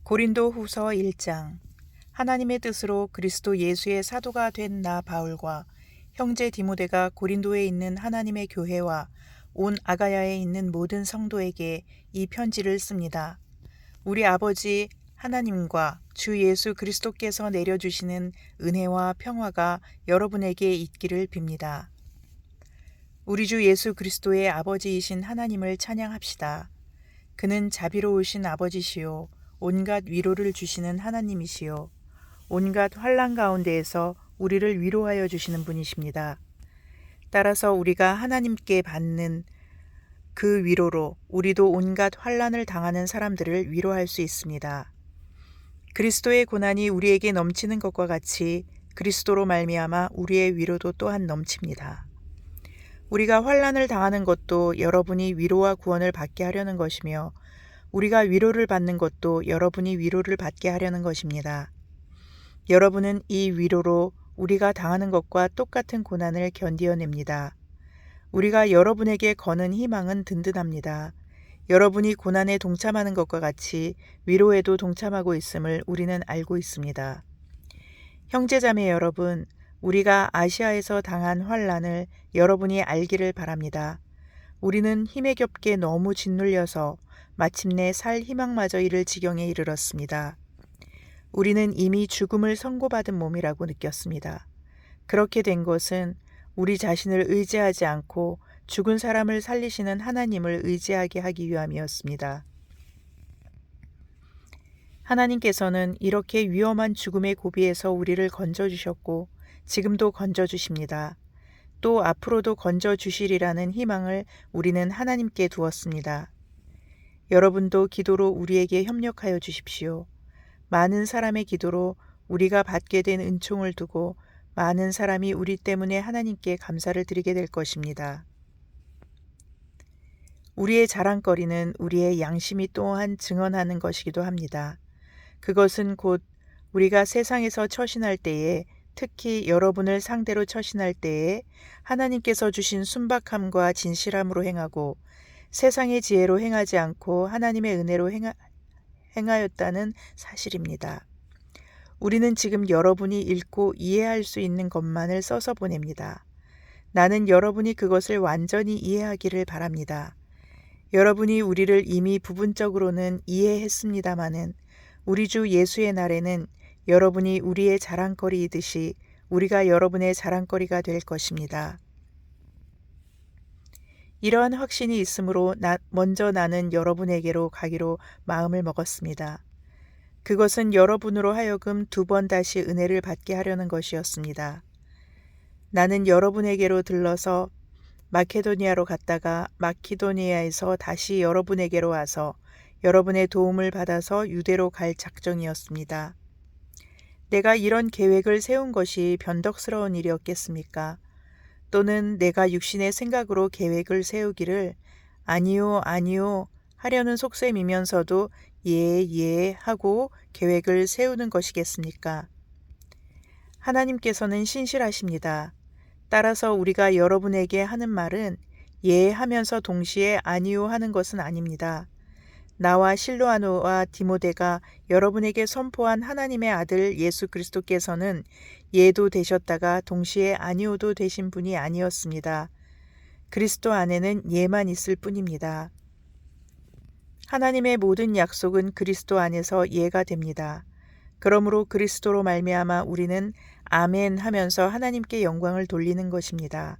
고린도 후서 1장. 하나님의 뜻으로 그리스도 예수의 사도가 된 나 바울과 형제 디모데가 고린도에 있는 하나님의 교회와 온 아가야에 있는 모든 성도에게 이 편지를 씁니다. 우리 아버지 하나님과 주 예수 그리스도께서 내려주시는 은혜와 평화가 여러분에게 있기를 빕니다. 우리 주 예수 그리스도의 아버지이신 하나님을 찬양합시다. 그는 자비로우신 아버지시요 온갖 위로를 주시는 하나님이시요 온갖 환난 가운데에서 우리를 위로하여 주시는 분이십니다. 따라서 우리가 하나님께 받는 그 위로로 우리도 온갖 환난을 당하는 사람들을 위로할 수 있습니다. 그리스도의 고난이 우리에게 넘치는 것과 같이 그리스도로 말미암아 우리의 위로도 또한 넘칩니다. 우리가 환난을 당하는 것도 여러분이 위로와 구원을 받게 하려는 것이며 우리가 위로를 받는 것도 여러분이 위로를 받게 하려는 것입니다. 여러분은 이 위로로 우리가 당하는 것과 똑같은 고난을 견디어냅니다. 우리가 여러분에게 거는 희망은 든든합니다. 여러분이 고난에 동참하는 것과 같이 위로에도 동참하고 있음을 우리는 알고 있습니다. 형제자매 여러분, 우리가 아시아에서 당한 환난을 여러분이 알기를 바랍니다. 우리는 힘에 겹게 너무 짓눌려서 마침내 살 희망마저 잃을 지경에 이르렀습니다. 우리는 이미 죽음을 선고받은 몸이라고 느꼈습니다. 그렇게 된 것은 우리 자신을 의지하지 않고 죽은 사람을 살리시는 하나님을 의지하게 하기 위함이었습니다. 하나님께서는 이렇게 위험한 죽음의 고비에서 우리를 건져주셨고 지금도 건져주십니다. 또 앞으로도 건져주시리라는 희망을 우리는 하나님께 두었습니다. 여러분도 기도로 우리에게 협력하여 주십시오. 많은 사람의 기도로 우리가 받게 된 은총을 두고 많은 사람이 우리 때문에 하나님께 감사를 드리게 될 것입니다. 우리의 자랑거리는 우리의 양심이 또한 증언하는 것이기도 합니다. 그것은 곧 우리가 세상에서 처신할 때에 특히 여러분을 상대로 처신할 때에 하나님께서 주신 순박함과 진실함으로 행하고 세상의 지혜로 행하지 않고 하나님의 은혜로 행하였다는 사실입니다. 우리는 지금 여러분이 읽고 이해할 수 있는 것만을 써서 보냅니다. 나는 여러분이 그것을 완전히 이해하기를 바랍니다. 여러분이 우리를 이미 부분적으로는 이해했습니다마는 우리 주 예수의 날에는 여러분이 우리의 자랑거리이듯이 우리가 여러분의 자랑거리가 될 것입니다. 이러한 확신이 있으므로 먼저 나는 여러분에게로 가기로 마음을 먹었습니다. 그것은 여러분으로 하여금 2번 다시 은혜를 받게 하려는 것이었습니다. 나는 여러분에게로 들러서 마케도니아로 갔다가 마케도니아에서 다시 여러분에게로 와서 여러분의 도움을 받아서 유대로 갈 작정이었습니다. 내가 이런 계획을 세운 것이 변덕스러운 일이었겠습니까? 또는 내가 육신의 생각으로 계획을 세우기를 아니요 아니요 하려는 속셈이면서도 예 하고 계획을 세우는 것이겠습니까? 하나님께서는 신실하십니다. 따라서 우리가 여러분에게 하는 말은 예 하면서 동시에 아니요 하는 것은 아닙니다. 나와 실로아노와 디모데가 여러분에게 선포한 하나님의 아들 예수 그리스도께서는 예도 되셨다가 동시에 아니오도 되신 분이 아니었습니다. 그리스도 안에는 예만 있을 뿐입니다. 하나님의 모든 약속은 그리스도 안에서 예가 됩니다. 그러므로 그리스도로 말미암아 우리는 아멘 하면서 하나님께 영광을 돌리는 것입니다.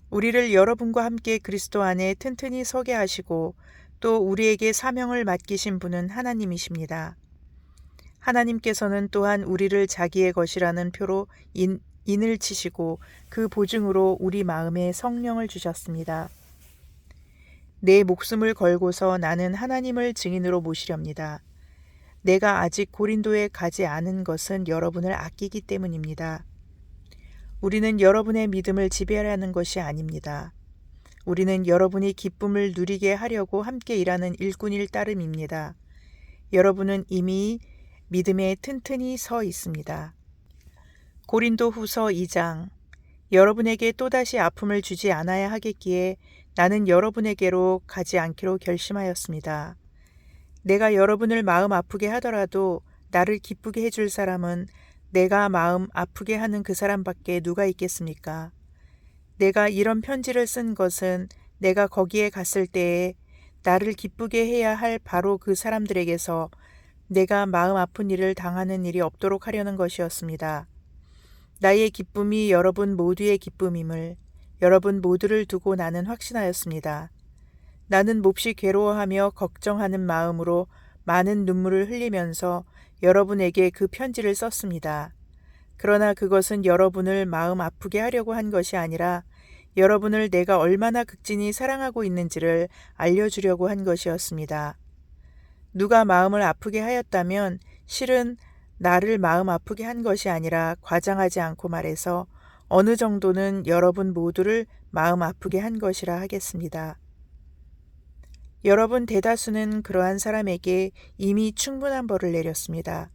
우리를 여러분과 함께 그리스도 안에 튼튼히 서게 하시고 또 우리에게 사명을 맡기신 분은 하나님이십니다. 하나님께서는 또한 우리를 자기의 것이라는 표로 인을 치시고 그 보증으로 우리 마음에 성령을 주셨습니다. 내 목숨을 걸고서 나는 하나님을 증인으로 모시렵니다. 내가 아직 고린도에 가지 않은 것은 여러분을 아끼기 때문입니다. 우리는 여러분의 믿음을 지배하려는 것이 아닙니다. 우리는 여러분이 기쁨을 누리게 하려고 함께 일하는 일꾼일 따름입니다. 여러분은 이미 믿음에 튼튼히 서 있습니다. 고린도 후서 2장. 여러분에게 또다시 아픔을 주지 않아야 하겠기에 나는 여러분에게로 가지 않기로 결심하였습니다. 내가 여러분을 마음 아프게 하더라도 나를 기쁘게 해줄 사람은 내가 마음 아프게 하는 그 사람밖에 누가 있겠습니까? 내가 이런 편지를 쓴 것은 내가 거기에 갔을 때에 나를 기쁘게 해야 할 바로 그 사람들에게서 내가 마음 아픈 일을 당하는 일이 없도록 하려는 것이었습니다. 나의 기쁨이 여러분 모두의 기쁨임을 여러분 모두를 두고 나는 확신하였습니다. 나는 몹시 괴로워하며 걱정하는 마음으로 많은 눈물을 흘리면서 여러분에게 그 편지를 썼습니다. 그러나 그것은 여러분을 마음 아프게 하려고 한 것이 아니라 여러분을 내가 얼마나 극진히 사랑하고 있는지를 알려주려고 한 것이었습니다. 누가 마음을 아프게 하였다면 실은 나를 마음 아프게 한 것이 아니라 과장하지 않고 말해서 어느 정도는 여러분 모두를 마음 아프게 한 것이라 하겠습니다. 여러분 대다수는 그러한 사람에게 이미 충분한 벌을 내렸습니다.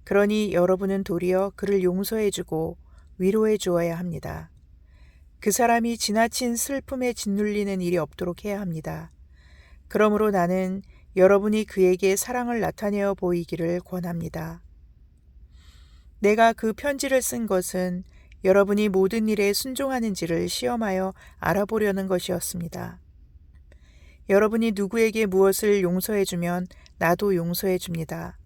그러니 여러분은 도리어 그를 용서해주고 위로해 주어야 합니다. 그 사람이 지나친 슬픔에 짓눌리는 일이 없도록 해야 합니다. 그러므로 나는 여러분이 그에게 사랑을 나타내어 보이기를 권합니다. 내가 그 편지를 쓴 것은 여러분이 모든 일에 순종하는지를 시험하여 알아보려는 것이었습니다. 여러분이 누구에게 무엇을 용서해주면 나도 용서해줍니다.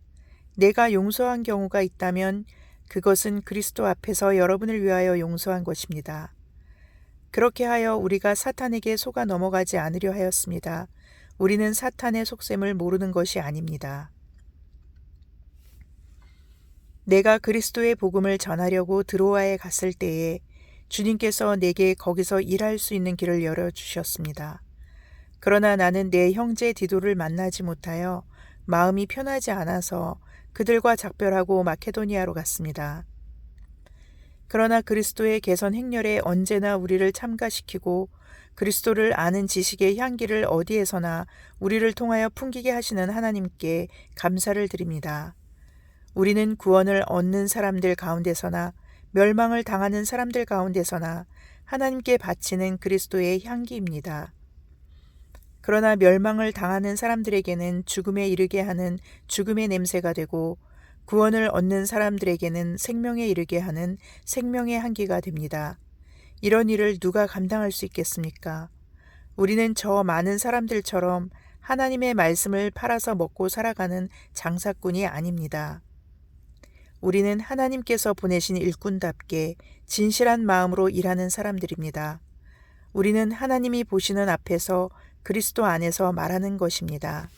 내가 용서한 경우가 있다면 그것은 그리스도 앞에서 여러분을 위하여 용서한 것입니다. 그렇게 하여 우리가 사탄에게 속아 넘어가지 않으려 하였습니다. 우리는 사탄의 속셈을 모르는 것이 아닙니다. 내가 그리스도의 복음을 전하려고 드로아에 갔을 때에 주님께서 내게 거기서 일할 수 있는 길을 열어주셨습니다. 그러나 나는 내 형제 디도를 만나지 못하여 마음이 편하지 않아서 그들과 작별하고 마케도니아로 갔습니다. 그러나 그리스도의 개선 행렬에 언제나 우리를 참가시키고 그리스도를 아는 지식의 향기를 어디에서나 우리를 통하여 풍기게 하시는 하나님께 감사를 드립니다. 우리는 구원을 얻는 사람들 가운데서나 멸망을 당하는 사람들 가운데서나 하나님께 바치는 그리스도의 향기입니다. 그러나 멸망을 당하는 사람들에게는 죽음에 이르게 하는 죽음의 냄새가 되고 구원을 얻는 사람들에게는 생명에 이르게 하는 생명의 향기가 됩니다. 이런 일을 누가 감당할 수 있겠습니까? 우리는 저 많은 사람들처럼 하나님의 말씀을 팔아서 먹고 살아가는 장사꾼이 아닙니다. 우리는 하나님께서 보내신 일꾼답게 진실한 마음으로 일하는 사람들입니다. 우리는 하나님이 보시는 앞에서 그리스도 안에서 말하는 것입니다.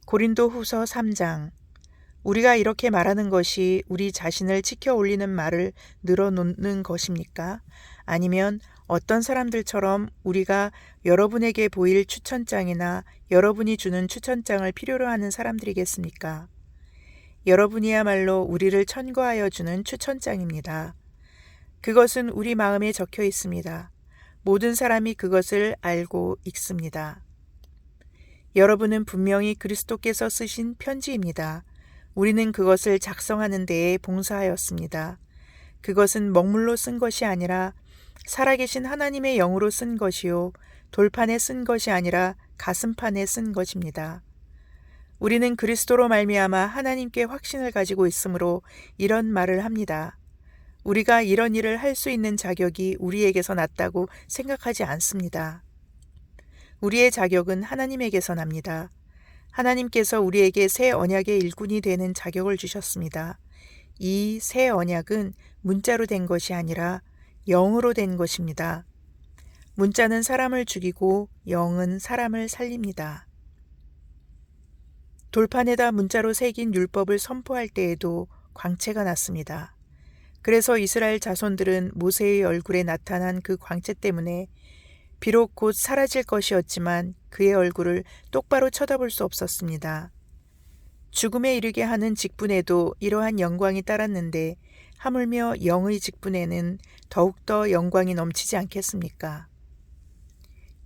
고린도 후서 3장. 우리가 이렇게 말하는 것이 우리 자신을 치켜 올리는 말을 늘어놓는 것입니까? 아니면 어떤 사람들처럼 우리가 여러분에게 보일 추천장이나 여러분이 주는 추천장을 필요로 하는 사람들이겠습니까? 여러분이야말로 우리를 천거하여 주는 추천장입니다. 그것은 우리 마음에 적혀 있습니다. 모든 사람이 그것을 알고 읽습니다. 여러분은 분명히 그리스도께서 쓰신 편지입니다. 우리는 그것을 작성하는 데에 봉사하였습니다. 그것은 먹물로 쓴 것이 아니라 살아계신 하나님의 영으로 쓴 것이요 돌판에 쓴 것이 아니라 가슴판에 쓴 것입니다. 우리는 그리스도로 말미암아 하나님께 확신을 가지고 있으므로 이런 말을 합니다. 우리가 이런 일을 할 수 있는 자격이 우리에게서 났다고 생각하지 않습니다. 우리의 자격은 하나님에게서 납니다. 하나님께서 우리에게 새 언약의 일꾼이 되는 자격을 주셨습니다. 이 새 언약은 문자로 된 것이 아니라 영으로 된 것입니다. 문자는 사람을 죽이고 영은 사람을 살립니다. 돌판에다 문자로 새긴 율법을 선포할 때에도 광채가 났습니다. 그래서 이스라엘 자손들은 모세의 얼굴에 나타난 그 광채 때문에 비록 곧 사라질 것이었지만 그의 얼굴을 똑바로 쳐다볼 수 없었습니다. 죽음에 이르게 하는 직분에도 이러한 영광이 따랐는데 하물며 영의 직분에는 더욱더 영광이 넘치지 않겠습니까?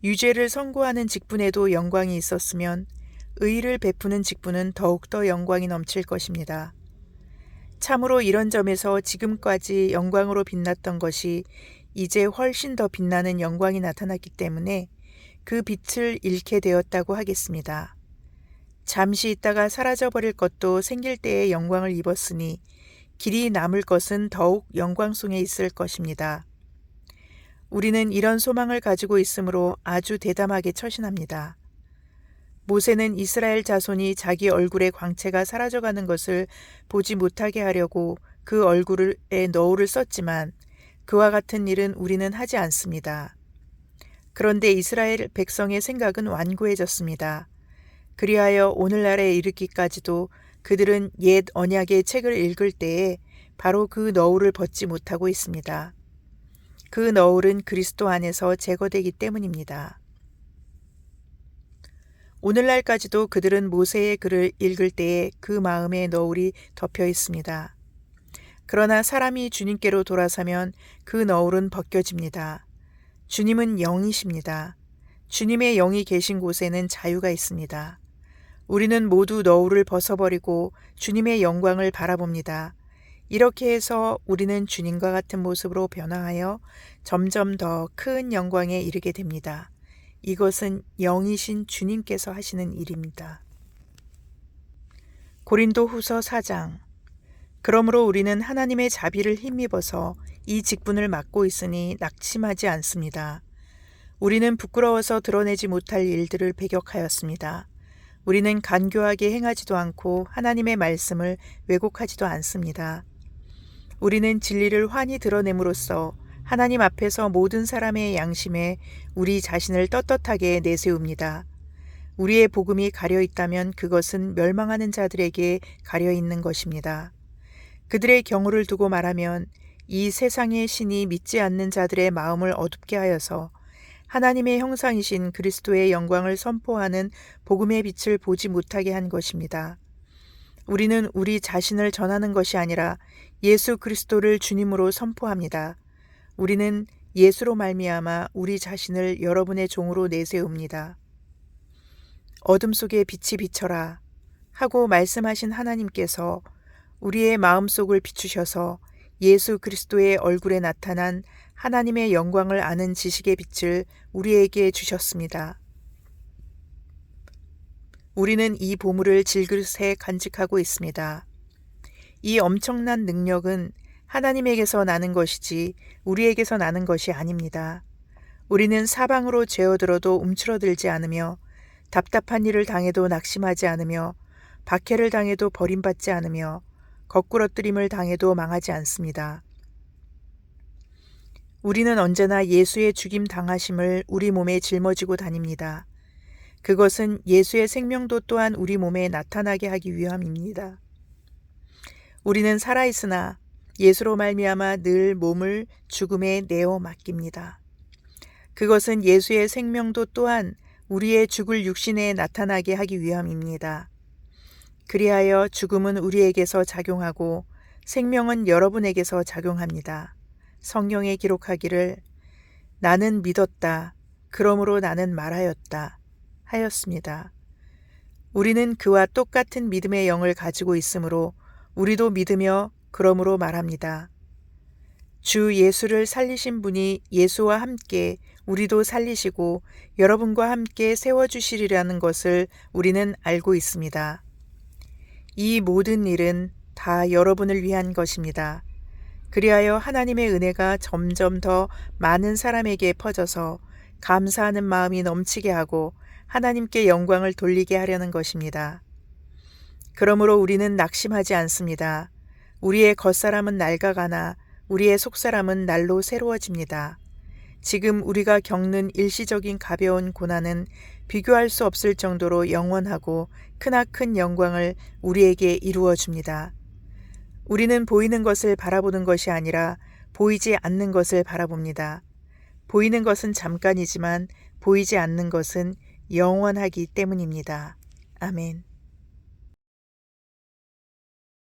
유죄를 선고하는 직분에도 영광이 있었으면 의를 베푸는 직분은 더욱더 영광이 넘칠 것입니다. 참으로 이런 점에서 지금까지 영광으로 빛났던 것이 이제 훨씬 더 빛나는 영광이 나타났기 때문에 그 빛을 잃게 되었다고 하겠습니다. 잠시 있다가 사라져버릴 것도 생길 때에 영광을 입었으니 길이 남을 것은 더욱 영광송에 있을 것입니다. 우리는 이런 소망을 가지고 있으므로 아주 대담하게 처신합니다. 모세는 이스라엘 자손이 자기 얼굴의 광채가 사라져가는 것을 보지 못하게 하려고 그 얼굴에 너울을 썼지만 그와 같은 일은 우리는 하지 않습니다. 그런데 이스라엘 백성의 생각은 완고해졌습니다. 그리하여 오늘날에 이르기까지도 그들은 옛 언약의 책을 읽을 때에 바로 그 너울을 벗지 못하고 있습니다. 그 너울은 그리스도 안에서 제거되기 때문입니다. 오늘날까지도 그들은 모세의 글을 읽을 때에 그 마음에 너울이 덮여 있습니다. 그러나 사람이 주님께로 돌아서면 그 너울은 벗겨집니다. 주님은 영이십니다. 주님의 영이 계신 곳에는 자유가 있습니다. 우리는 모두 너울을 벗어버리고 주님의 영광을 바라봅니다. 이렇게 해서 우리는 주님과 같은 모습으로 변화하여 점점 더 큰 영광에 이르게 됩니다. 이것은 영이신 주님께서 하시는 일입니다. 고린도후서 4장. 그러므로 우리는 하나님의 자비를 힘입어서 이 직분을 맡고 있으니 낙심하지 않습니다. 우리는 부끄러워서 드러내지 못할 일들을 배격하였습니다. 우리는 간교하게 행하지도 않고 하나님의 말씀을 왜곡하지도 않습니다. 우리는 진리를 환히 드러냄으로써 하나님 앞에서 모든 사람의 양심에 우리 자신을 떳떳하게 내세웁니다. 우리의 복음이 가려 있다면 그것은 멸망하는 자들에게 가려 있는 것입니다. 그들의 경우를 두고 말하면 이 세상의 신이 믿지 않는 자들의 마음을 어둡게 하여서 하나님의 형상이신 그리스도의 영광을 선포하는 복음의 빛을 보지 못하게 한 것입니다. 우리는 우리 자신을 전하는 것이 아니라 예수 그리스도를 주님으로 선포합니다. 우리는 예수로 말미암아 우리 자신을 여러분의 종으로 내세웁니다. 어둠 속에 빛이 비쳐라 하고 말씀하신 하나님께서 우리의 마음속을 비추셔서 예수 그리스도의 얼굴에 나타난 하나님의 영광을 아는 지식의 빛을 우리에게 주셨습니다. 우리는 이 보물을 질그릇에 간직하고 있습니다. 이 엄청난 능력은 하나님에게서 나는 것이지 우리에게서 나는 것이 아닙니다. 우리는 사방으로 죄어들어도 움츠러들지 않으며 답답한 일을 당해도 낙심하지 않으며 박해를 당해도 버림받지 않으며 거꾸러뜨림을 당해도 망하지 않습니다. 우리는 언제나 예수의 죽임 당하심을 우리 몸에 짊어지고 다닙니다. 그것은 예수의 생명도 또한 우리 몸에 나타나게 하기 위함입니다. 우리는 살아있으나 예수로 말미암아 늘 몸을 죽음에 내어 맡깁니다. 그것은 예수의 생명도 또한 우리의 죽을 육신에 나타나게 하기 위함입니다. 그리하여 죽음은 우리에게서 작용하고 생명은 여러분에게서 작용합니다. 성경에 기록하기를 나는 믿었다. 그러므로 나는 말하였다. 하였습니다. 우리는 그와 똑같은 믿음의 영을 가지고 있으므로 우리도 믿으며 그러므로 말합니다. 주 예수를 살리신 분이 예수와 함께 우리도 살리시고 여러분과 함께 세워주시리라는 것을 우리는 알고 있습니다. 이 모든 일은 다 여러분을 위한 것입니다. 그리하여 하나님의 은혜가 점점 더 많은 사람에게 퍼져서 감사하는 마음이 넘치게 하고 하나님께 영광을 돌리게 하려는 것입니다. 그러므로 우리는 낙심하지 않습니다. 우리의 겉사람은 낡아가나 우리의 속사람은 날로 새로워집니다. 지금 우리가 겪는 일시적인 가벼운 고난은 비교할 수 없을 정도로 영원하고 크나큰 영광을 우리에게 이루어 줍니다. 우리는 보이는 것을 바라보는 것이 아니라 보이지 않는 것을 바라봅니다. 보이는 것은 잠깐이지만 보이지 않는 것은 영원하기 때문입니다. 아멘.